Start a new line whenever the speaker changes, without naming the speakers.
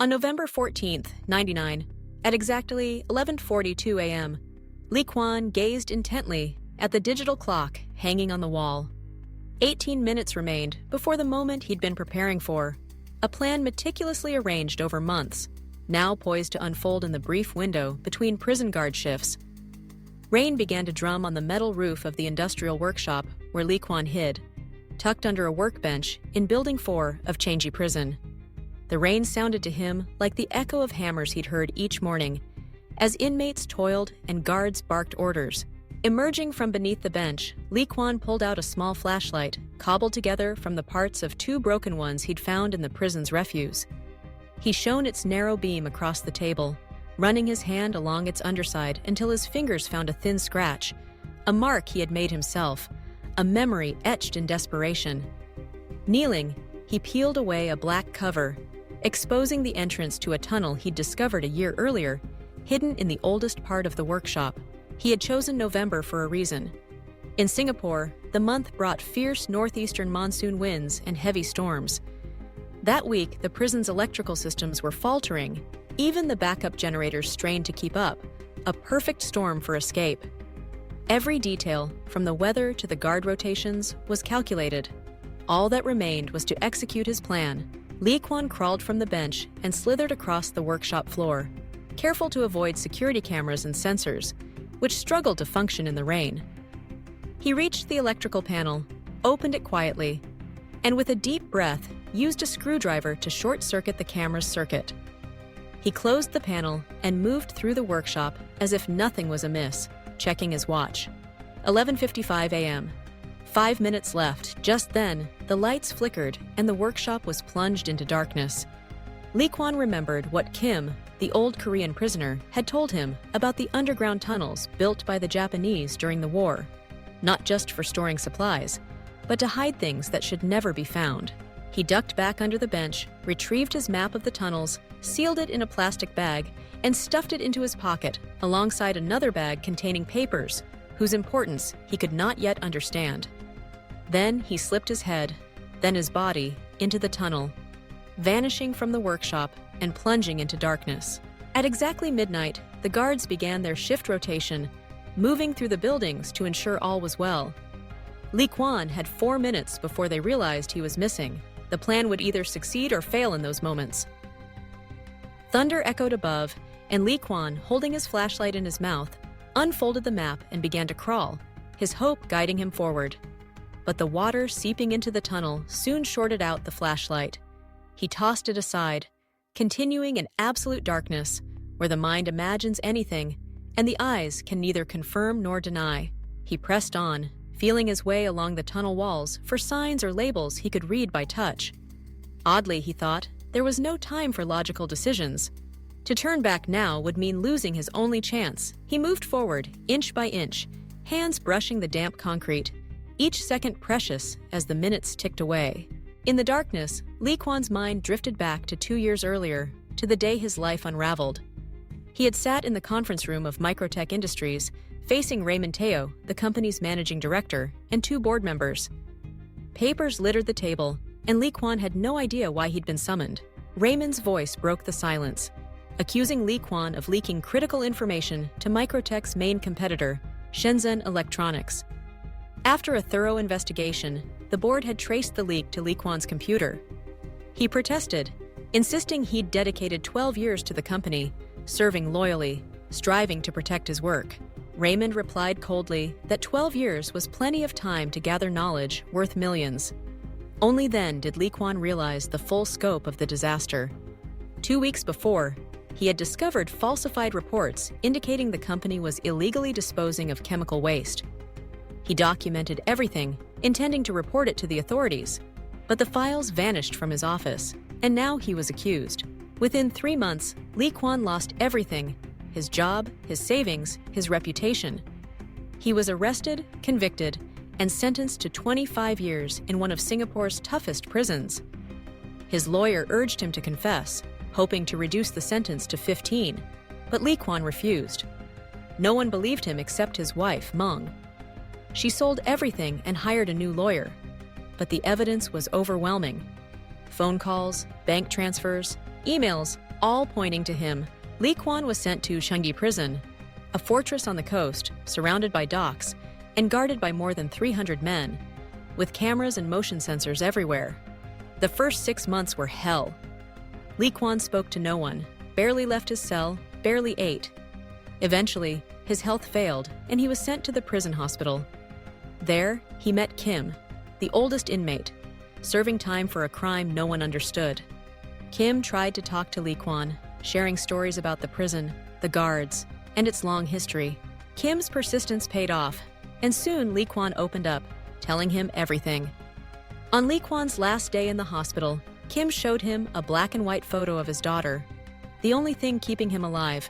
On November 14th, 99, at exactly 11:42 a.m., Li Kuan gazed intently at the digital clock hanging on the wall. 18 minutes remained before the moment he'd been preparing for, a plan meticulously arranged over months, now poised to unfold in the brief window between prison guard shifts. Rain began to drum on the metal roof of the industrial workshop where Li Kuan hid, tucked under a workbench in Building 4 of Changi Prison. The rain sounded to him like the echo of hammers he'd heard each morning, as inmates toiled and guards barked orders. Emerging from beneath the bench, Li Kuan pulled out a small flashlight, cobbled together from the parts of two broken ones he'd found in the prison's refuse. He shone its narrow beam across the table, running his hand along its underside until his fingers found a thin scratch, a mark he had made himself, a memory etched in desperation. Kneeling, he peeled away a black cover, exposing the entrance to a tunnel he'd discovered a year earlier, hidden in the oldest part of the workshop. He had chosen November for a reason. In Singapore, the month brought fierce northeastern monsoon winds and heavy storms. That week, the prison's electrical systems were faltering. Even the backup generators strained to keep up, a perfect storm for escape. Every detail, from the weather to the guard rotations, was calculated. All that remained was to execute his plan. Li Kuan crawled from the bench and slithered across the workshop floor, careful to avoid security cameras and sensors, which struggled to function in the rain. He reached the electrical panel, opened it quietly, and with a deep breath, used a screwdriver to short-circuit the camera's circuit. He closed the panel and moved through the workshop as if nothing was amiss, checking his watch. 11:55 a.m. 5 minutes left. Just then, the lights flickered and the workshop was plunged into darkness. Li Kuan remembered what Kim, the old Korean prisoner, had told him about the underground tunnels built by the Japanese during the war, not just for storing supplies, but to hide things that should never be found. He ducked back under the bench, retrieved his map of the tunnels, sealed it in a plastic bag, and stuffed it into his pocket alongside another bag containing papers whose importance he could not yet understand. Then he slipped his head, then his body, into the tunnel, vanishing from the workshop and plunging into darkness. At exactly midnight, the guards began their shift rotation, moving through the buildings to ensure all was well. Li Kuan had 4 minutes before they realized he was missing. The plan would either succeed or fail in those moments. Thunder echoed above, and Li Kuan, holding his flashlight in his mouth, unfolded the map and began to crawl, his hope guiding him forward. But the water seeping into the tunnel soon shorted out the flashlight. He tossed it aside, continuing in absolute darkness, where the mind imagines anything, and the eyes can neither confirm nor deny. He pressed on, feeling his way along the tunnel walls for signs or labels he could read by touch. Oddly, he thought, there was no time for logical decisions. To turn back now would mean losing his only chance. He moved forward, inch by inch, hands brushing the damp concrete, each second precious as the minutes ticked away. In the darkness, Li Kuan's mind drifted back to 2 years earlier, to the day his life unraveled. He had sat in the conference room of Microtech Industries, facing Raymond Teo, the company's managing director, and 2 board members. Papers littered the table, and Li Kuan had no idea why he'd been summoned. Raymond's voice broke the silence, accusing Li Kuan of leaking critical information to Microtech's main competitor, Shenzhen Electronics. After a thorough investigation, the board had traced the leak to Li Kuan's computer. He protested, insisting he'd dedicated 12 years to the company, serving loyally, striving to protect his work. Raymond replied coldly that 12 years was plenty of time to gather knowledge worth millions. Only then did Li Kuan realize the full scope of the disaster. 2 weeks before, he had discovered falsified reports indicating the company was illegally disposing of chemical waste. He documented everything, intending to report it to the authorities, but the files vanished from his office, and now he was accused. Within 3 months, Li Kuan lost everything: his job, his savings, his reputation. He was arrested, convicted, and sentenced to 25 years in one of Singapore's toughest prisons. His lawyer urged him to confess, hoping to reduce the sentence to 15, but Li Kuan refused. No one believed him except his wife, Meng. She sold everything and hired a new lawyer, but the evidence was overwhelming. Phone calls, bank transfers, emails, all pointing to him. Li Kuan was sent to Changi Prison, a fortress on the coast, surrounded by docks, and guarded by more than 300 men, with cameras and motion sensors everywhere. The first 6 months were hell. Li Kuan spoke to no one, barely left his cell, barely ate. Eventually, his health failed, and he was sent to the prison hospital. There, he met Kim, the oldest inmate, serving time for a crime no one understood. Kim tried to talk to Li Kuan, sharing stories about the prison, the guards, and its long history. Kim's persistence paid off, and soon Li Kuan opened up, telling him everything. On Li Kuan's last day in the hospital, Kim showed him a black and white photo of his daughter, the only thing keeping him alive.